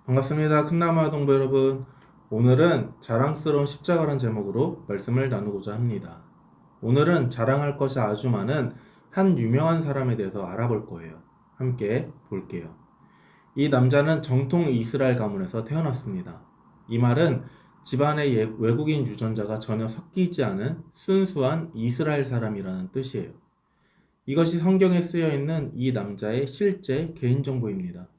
반갑습니다. 큰나무 동부 여러분. 오늘은 자랑스러운 십자가란 제목으로 말씀을 나누고자 합니다. 오늘은 자랑할 것이 아주 많은 한 유명한 사람에 대해서 알아볼 거예요. 함께 볼게요. 이 남자는 정통 이스라엘 가문에서 태어났습니다. 이 말은 집안의 외국인 유전자가 전혀 섞이지 않은 순수한 이스라엘 사람이라는 뜻이에요. 이것이 성경에 쓰여 있는 이 남자의 실제 개인정보입니다.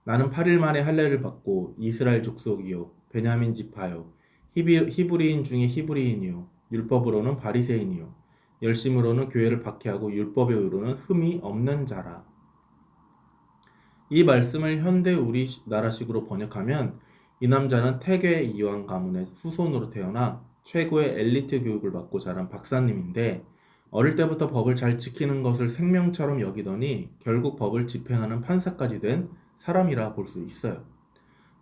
나는 8일 만에 할례를 받고 이스라엘 족속이요 베냐민 지파요 히브리인 중에 히브리인이요 율법으로는 바리새인이요 열심으로는 교회를 박해하고 율법에 의로는 흠이 없는 자라. 이 말씀을 현대 우리나라식으로 번역하면 이 남자는 태계 이왕 가문의 후손으로 태어나 최고의 엘리트 교육을 받고 자란 박사님인데 어릴 때부터 법을 잘 지키는 것을 생명처럼 여기더니 결국 법을 집행하는 판사까지 된 사람이라 볼 수 있어요.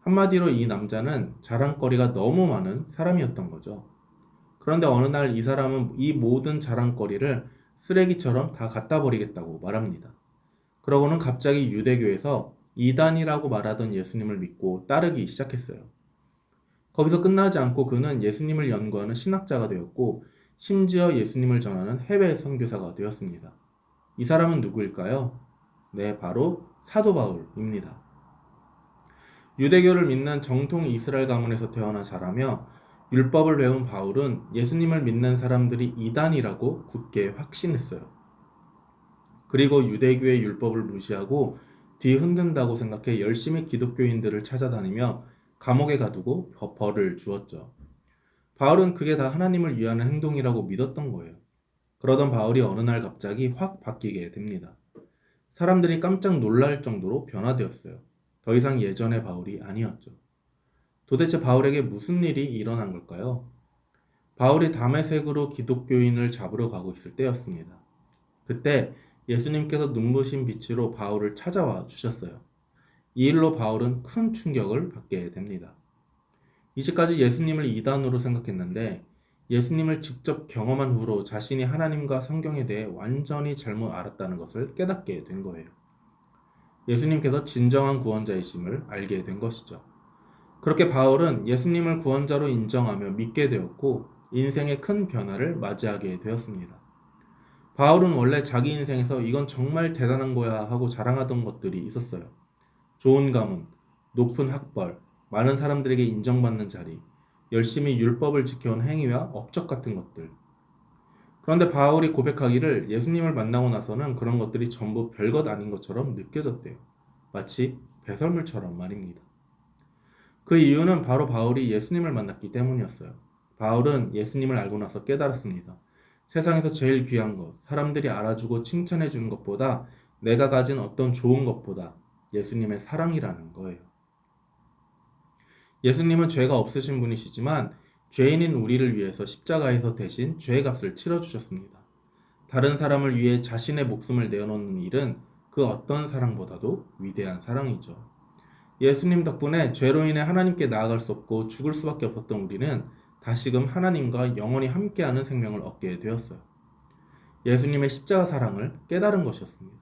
한마디로 이 남자는 자랑거리가 너무 많은 사람이었던 거죠. 그런데 어느 날 이 사람은 이 모든 자랑거리를 쓰레기처럼 다 갖다 버리겠다고 말합니다. 그러고는 갑자기 유대교에서 이단이라고 말하던 예수님을 믿고 따르기 시작했어요. 거기서 끝나지 않고 그는 예수님을 연구하는 신학자가 되었고 심지어 예수님을 전하는 해외 선교사가 되었습니다. 이 사람은 누구일까요? 네, 바로 사도 바울입니다. 유대교를 믿는 정통 이스라엘 가문에서 태어나 자라며 율법을 배운 바울은 예수님을 믿는 사람들이 이단이라고 굳게 확신했어요. 그리고 유대교의 율법을 무시하고 뒤흔든다고 생각해 열심히 기독교인들을 찾아다니며 감옥에 가두고 벌을 주었죠. 바울은 그게 다 하나님을 위하는 행동이라고 믿었던 거예요. 그러던 바울이 어느 날 갑자기 확 바뀌게 됩니다. 사람들이 깜짝 놀랄 정도로 변화되었어요. 더 이상 예전의 바울이 아니었죠. 도대체 바울에게 무슨 일이 일어난 걸까요? 바울이 다메섹으로 기독교인을 잡으러 가고 있을 때였습니다. 그때 예수님께서 눈부신 빛으로 바울을 찾아와 주셨어요. 이 일로 바울은 큰 충격을 받게 됩니다. 이제까지 예수님을 이단으로 생각했는데 예수님을 직접 경험한 후로 자신이 하나님과 성경에 대해 완전히 잘못 알았다는 것을 깨닫게 된 거예요. 예수님께서 진정한 구원자이심을 알게 된 것이죠. 그렇게 바울은 예수님을 구원자로 인정하며 믿게 되었고 인생의 큰 변화를 맞이하게 되었습니다. 바울은 원래 자기 인생에서 이건 정말 대단한 거야 하고 자랑하던 것들이 있었어요. 좋은 가문, 높은 학벌, 많은 사람들에게 인정받는 자리, 열심히 율법을 지켜온 행위와 업적 같은 것들. 그런데 바울이 고백하기를 예수님을 만나고 나서는 그런 것들이 전부 별것 아닌 것처럼 느껴졌대요. 마치 배설물처럼 말입니다. 그 이유는 바로 바울이 예수님을 만났기 때문이었어요. 바울은 예수님을 알고 나서 깨달았습니다. 세상에서 제일 귀한 것, 사람들이 알아주고 칭찬해 주는 것보다 내가 가진 어떤 좋은 것보다 예수님의 사랑이라는 거예요. 예수님은 죄가 없으신 분이시지만 죄인인 우리를 위해서 십자가에서 대신 죄의 값을 치러주셨습니다. 다른 사람을 위해 자신의 목숨을 내어놓는 일은 그 어떤 사랑보다도 위대한 사랑이죠. 예수님 덕분에 죄로 인해 하나님께 나아갈 수 없고 죽을 수밖에 없었던 우리는 다시금 하나님과 영원히 함께하는 생명을 얻게 되었어요. 예수님의 십자가 사랑을 깨달은 것이었습니다.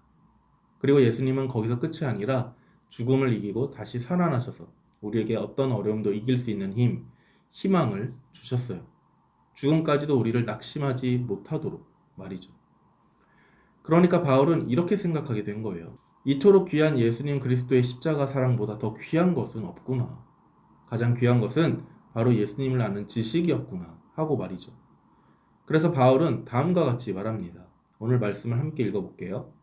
그리고 예수님은 거기서 끝이 아니라 죽음을 이기고 다시 살아나셔서 우리에게 어떤 어려움도 이길 수 있는 힘, 희망을 주셨어요. 죽음까지도 우리를 낙심하지 못하도록 말이죠. 그러니까 바울은 이렇게 생각하게 된 거예요. 이토록 귀한 예수님 그리스도의 십자가 사랑보다 더 귀한 것은 없구나. 가장 귀한 것은 바로 예수님을 아는 지식이었구나 하고 말이죠. 그래서 바울은 다음과 같이 말합니다. 오늘 말씀을 함께 읽어볼게요.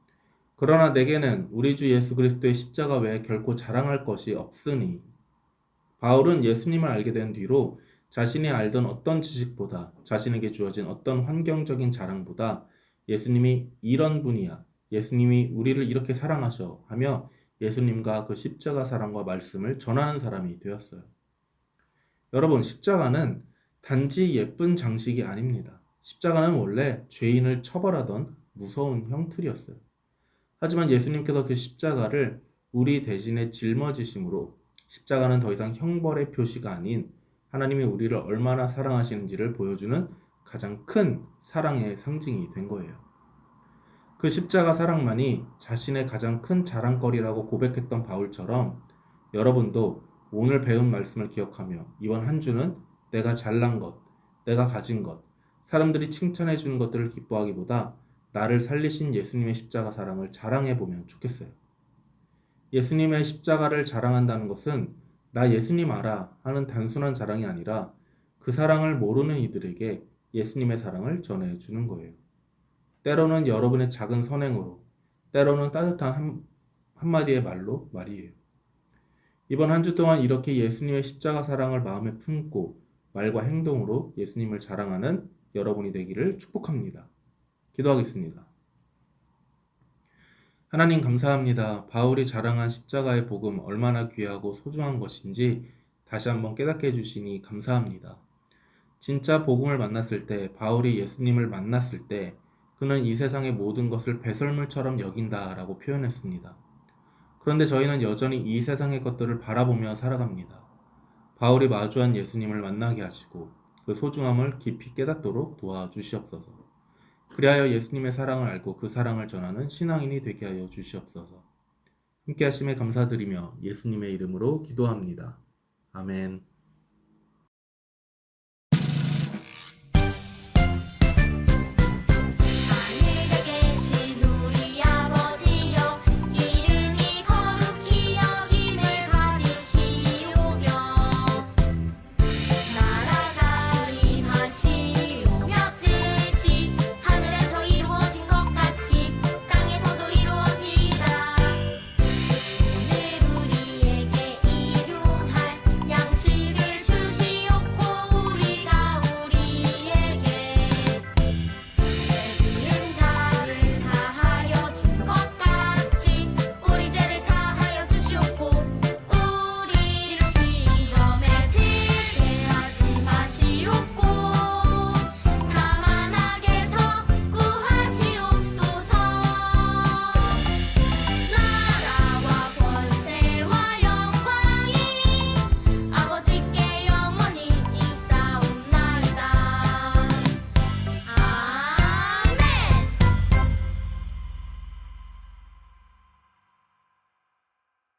그러나 내게는 우리 주 예수 그리스도의 십자가 외에 결코 자랑할 것이 없으니. 바울은 예수님을 알게 된 뒤로 자신이 알던 어떤 지식보다 자신에게 주어진 어떤 환경적인 자랑보다 예수님이 이런 분이야. 예수님이 우리를 이렇게 사랑하셔 하며 예수님과 그 십자가 사랑과 말씀을 전하는 사람이 되었어요. 여러분, 십자가는 단지 예쁜 장식이 아닙니다. 십자가는 원래 죄인을 처벌하던 무서운 형틀이었어요. 하지만 예수님께서 그 십자가를 우리 대신에 짊어지심으로 십자가는 더 이상 형벌의 표시가 아닌 하나님이 우리를 얼마나 사랑하시는지를 보여주는 가장 큰 사랑의 상징이 된 거예요. 그 십자가 사랑만이 자신의 가장 큰 자랑거리라고 고백했던 바울처럼 여러분도 오늘 배운 말씀을 기억하며 이번 한 주는 내가 잘난 것, 내가 가진 것, 사람들이 칭찬해 주는 것들을 기뻐하기보다 나를 살리신 예수님의 십자가 사랑을 자랑해 보면 좋겠어요. 예수님의 십자가를 자랑한다는 것은 나 예수님 알아 하는 단순한 자랑이 아니라 그 사랑을 모르는 이들에게 예수님의 사랑을 전해 주는 거예요. 때로는 여러분의 작은 선행으로, 때로는 따뜻한 한마디의 말로 말이에요. 이번 한 주 동안 이렇게 예수님의 십자가 사랑을 마음에 품고 말과 행동으로 예수님을 자랑하는 여러분이 되기를 축복합니다. 기도하겠습니다. 하나님 감사합니다. 바울이 자랑한 십자가의 복음 얼마나 귀하고 소중한 것인지 다시 한번 깨닫게 해주시니 감사합니다. 진짜 복음을 만났을 때, 바울이 예수님을 만났을 때 그는 이 세상의 모든 것을 배설물처럼 여긴다라고 표현했습니다. 그런데 저희는 여전히 이 세상의 것들을 바라보며 살아갑니다. 바울이 마주한 예수님을 만나게 하시고 그 소중함을 깊이 깨닫도록 도와주시옵소서. 그리하여 예수님의 사랑을 알고 그 사랑을 전하는 신앙인이 되게 하여 주시옵소서. 함께 하심에 감사드리며 예수님의 이름으로 기도합니다. 아멘.